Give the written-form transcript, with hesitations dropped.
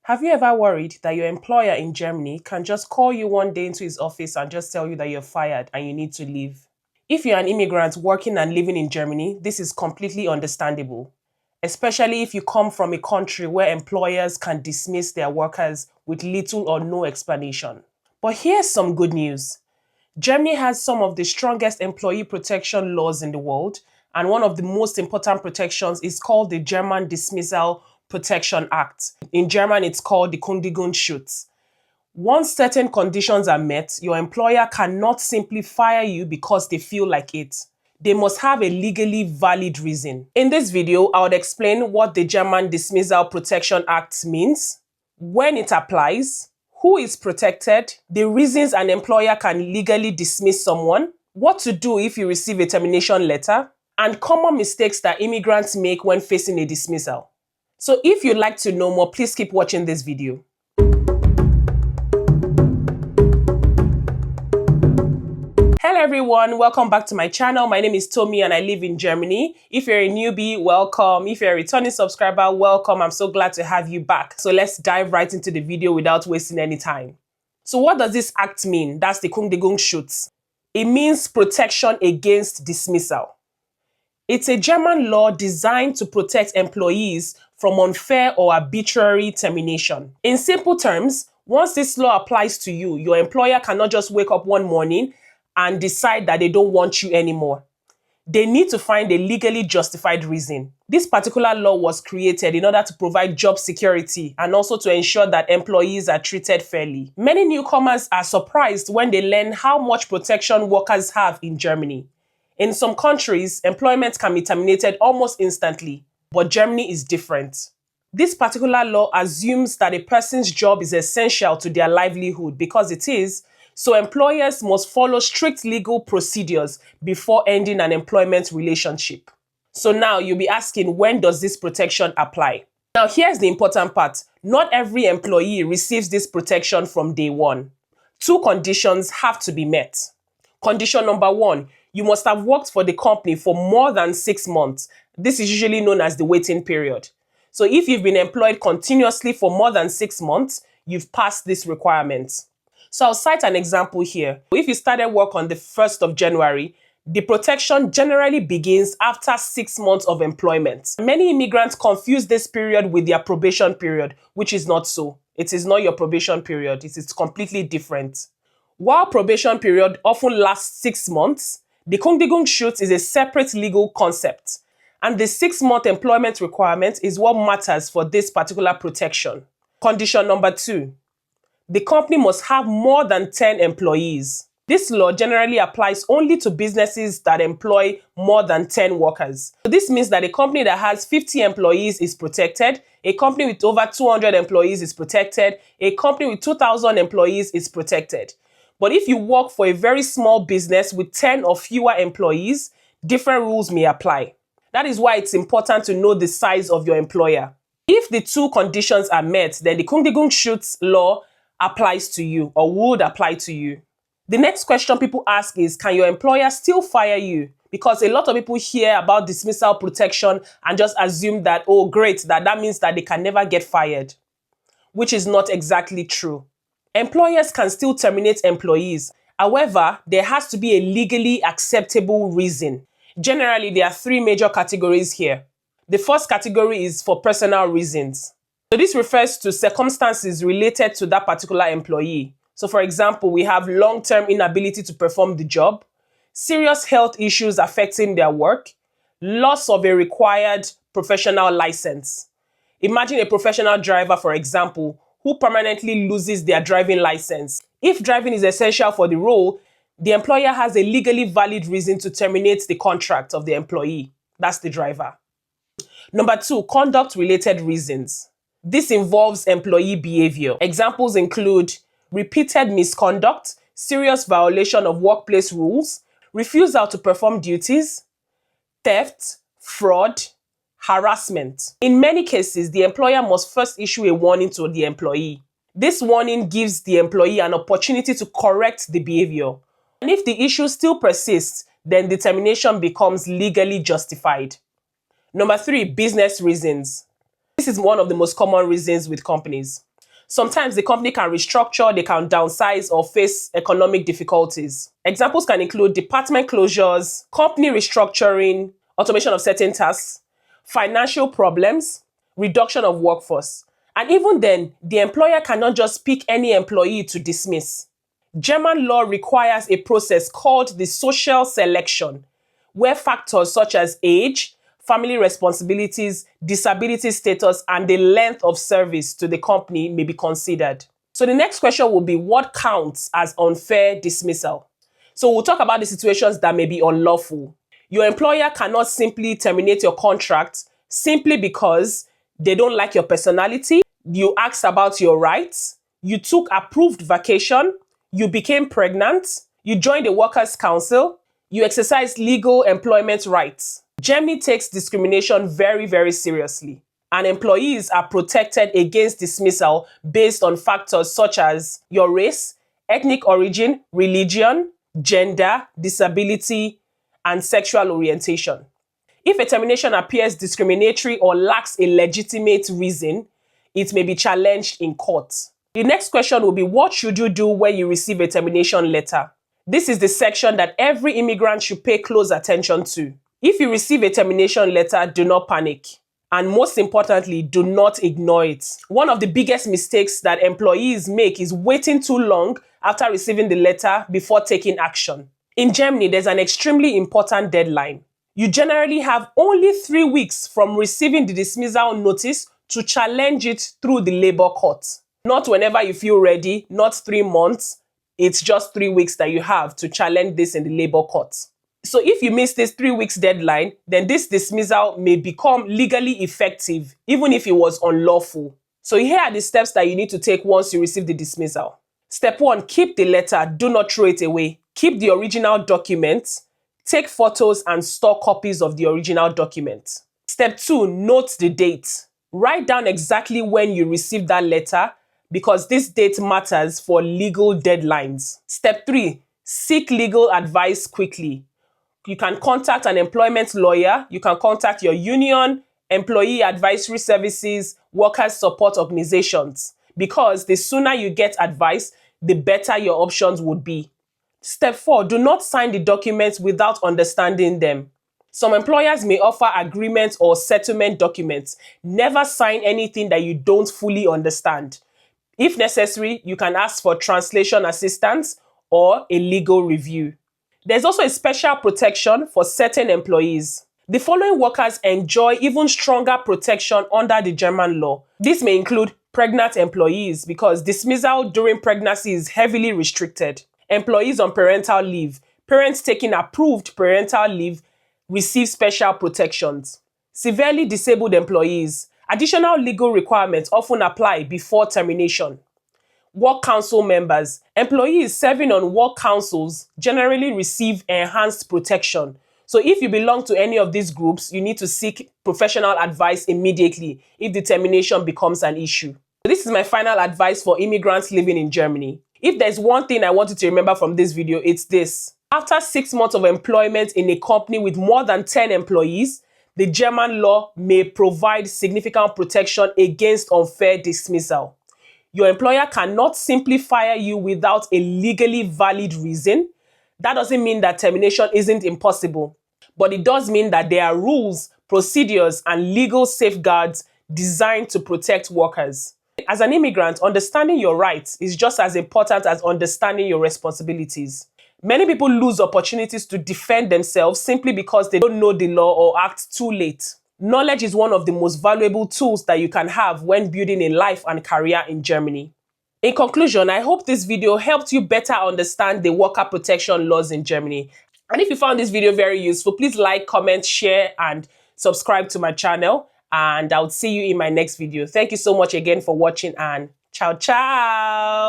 Have you ever worried that your employer in Germany can just call you one day into his office and just tell you that you're fired and you need to leave? If you're an immigrant working and living in Germany, this is completely understandable, especially if you come from a country where employers can dismiss their workers with little or no explanation. But here's some good news. Germany has some of the strongest employee protection laws in the world, and one of the most important protections is called the German Dismissal Protection Act. In German, it's called the Kündigungsschutz. Once certain conditions are met, your employer cannot simply fire you because they feel like it. They must have a legally valid reason. In this video, I would explain what the German Dismissal Protection Act means, when it applies, who is protected, the reasons an employer can legally dismiss someone, what to do if you receive a termination letter, and common mistakes that immigrants make when facing a dismissal. So if you'd like to know more, please keep watching this video. Hello everyone, welcome back to my channel. My name is Tommy and I live in Germany. If you're a newbie, welcome. If you're a returning subscriber, welcome. I'm so glad to have you back. So let's dive right into the video without wasting any time. So what does this act mean? That's the Kündigungsschutz. It means protection against dismissal. It's a German law designed to protect employees from unfair or arbitrary termination. In simple terms, once this law applies to you, your employer cannot just wake up one morning and decide that they don't want you anymore. They need to find a legally justified reason. This particular law was created in order to provide job security and also to ensure that employees are treated fairly. Many newcomers are surprised when they learn how much protection workers have in Germany. In some countries, employment can be terminated almost instantly, but Germany is different. This particular law assumes that a person's job is essential to their livelihood because it is, so employers must follow strict legal procedures before ending an employment relationship. So now you'll be asking, when does this protection apply? Now here's the important part. Not every employee receives this protection from day one. Two conditions have to be met. Condition number one, you must have worked for the company for more than 6 months. This is usually known as the waiting period. So if you've been employed continuously for more than 6 months, you've passed this requirement. So I'll cite an example here. If you started work on the 1st of January, the protection generally begins after 6 months of employment. Many immigrants confuse this period with their probation period, which is not so. It is not your probation period. It is completely different. While probation period often lasts 6 months, the Kündigungsschutz is a separate legal concept, and the 6-month employment requirement is what matters for this particular protection. Condition number two, the company must have more than 10 employees. This law generally applies only to businesses that employ more than 10 workers. So this means that a company that has 50 employees is protected, a company with over 200 employees is protected, a company with 2,000 employees is protected. But if you work for a very small business with 10 or fewer employees, different rules may apply. That is why it's important to know the size of your employer. If the two conditions are met, then the Kündigungsschutz law applies to you or would apply to you. The next question people ask is, can your employer still fire you? Because a lot of people hear about dismissal protection and just assume that, oh great, that means that they can never get fired, which is not exactly true. Employers can still terminate employees. However, there has to be a legally acceptable reason. Generally, there are 3 major categories here. The first category is for personal reasons. So this refers to circumstances related to that particular employee. So for example, we have long-term inability to perform the job, serious health issues affecting their work, loss of a required professional license. Imagine a professional driver, for example, who permanently loses their driving license. If driving is essential for the role, the employer has a legally valid reason to terminate the contract of the employee. That's the driver. Number 2, conduct-related reasons. This involves employee behavior. Examples include repeated misconduct, serious violation of workplace rules, refusal to perform duties, theft, fraud, harassment. In many cases, the employer must first issue a warning to the employee. This warning gives the employee an opportunity to correct the behavior. And if the issue still persists, then the termination becomes legally justified. Number 3, business reasons. This is one of the most common reasons with companies. Sometimes the company can restructure, they can downsize, or face economic difficulties. Examples can include department closures, company restructuring, automation of certain tasks, financial problems, reduction of workforce. And even then, the employer cannot just pick any employee to dismiss. German law requires a process called the social selection, where factors such as age, family responsibilities, disability status, and the length of service to the company may be considered. So the next question will be, what counts as unfair dismissal? So we'll talk about the situations that may be unlawful. Your employer cannot simply terminate your contract simply because they don't like your personality, you asked about your rights, you took approved vacation, you became pregnant, you joined the workers' council, you exercised legal employment rights. Germany takes discrimination very, very seriously, and employees are protected against dismissal based on factors such as your race, ethnic origin, religion, gender, disability, and sexual orientation. If a termination appears discriminatory or lacks a legitimate reason, it may be challenged in court. The next question will be, what should you do when you receive a termination letter? This is the section that every immigrant should pay close attention to. If you receive a termination letter, do not panic. And most importantly, do not ignore it. One of the biggest mistakes that employees make is waiting too long after receiving the letter before taking action. In Germany, there's an extremely important deadline. You generally have only 3 weeks from receiving the dismissal notice to challenge it through the labor court. Not whenever you feel ready, not 3 months. It's just 3 weeks that you have to challenge this in the labor court. So if you miss this 3 weeks deadline, then this dismissal may become legally effective, even if it was unlawful. So here are the steps that you need to take once you receive the dismissal. Step 1, keep the letter. Do not throw it away. Keep the original document. Take photos and store copies of the original document. Step 2, note the date. Write down exactly when you received that letter, because this date matters for legal deadlines. Step 3, seek legal advice quickly. You can contact an employment lawyer, you can contact your union, employee advisory services, workers' support organizations, because the sooner you get advice, the better your options would be. Step 4, do not sign the documents without understanding them. Some employers may offer agreements or settlement documents. Never sign anything that you don't fully understand. If necessary, you can ask for translation assistance or a legal review. There's also a special protection for certain employees. The following workers enjoy even stronger protection under the German law. This may include pregnant employees, because dismissal during pregnancy is heavily restricted. Employees on parental leave. Parents taking approved parental leave receive special protections. Severely disabled employees. Additional legal requirements often apply before termination. Work council members. Employees serving on work councils generally receive enhanced protection. So if you belong to any of these groups, you need to seek professional advice immediately if the termination becomes an issue. This is my final advice for immigrants living in Germany. If there's one thing I want you to remember from this video, it's this. After 6 months of employment in a company with more than 10 employees, the German law may provide significant protection against unfair dismissal. Your employer cannot simply fire you without a legally valid reason. That doesn't mean that termination isn't impossible, but it does mean that there are rules, procedures, and legal safeguards designed to protect workers. As an immigrant, understanding your rights is just as important as understanding your responsibilities. Many people lose opportunities to defend themselves simply because they don't know the law or act too late. Knowledge is one of the most valuable tools that you can have when building a life and career in Germany. In conclusion, I hope this video helped you better understand the worker protection laws in Germany. And if you found this video very useful, please like, comment, share, and subscribe to my channel. And I'll see you in my next video. Thank you so much again for watching, and ciao, ciao.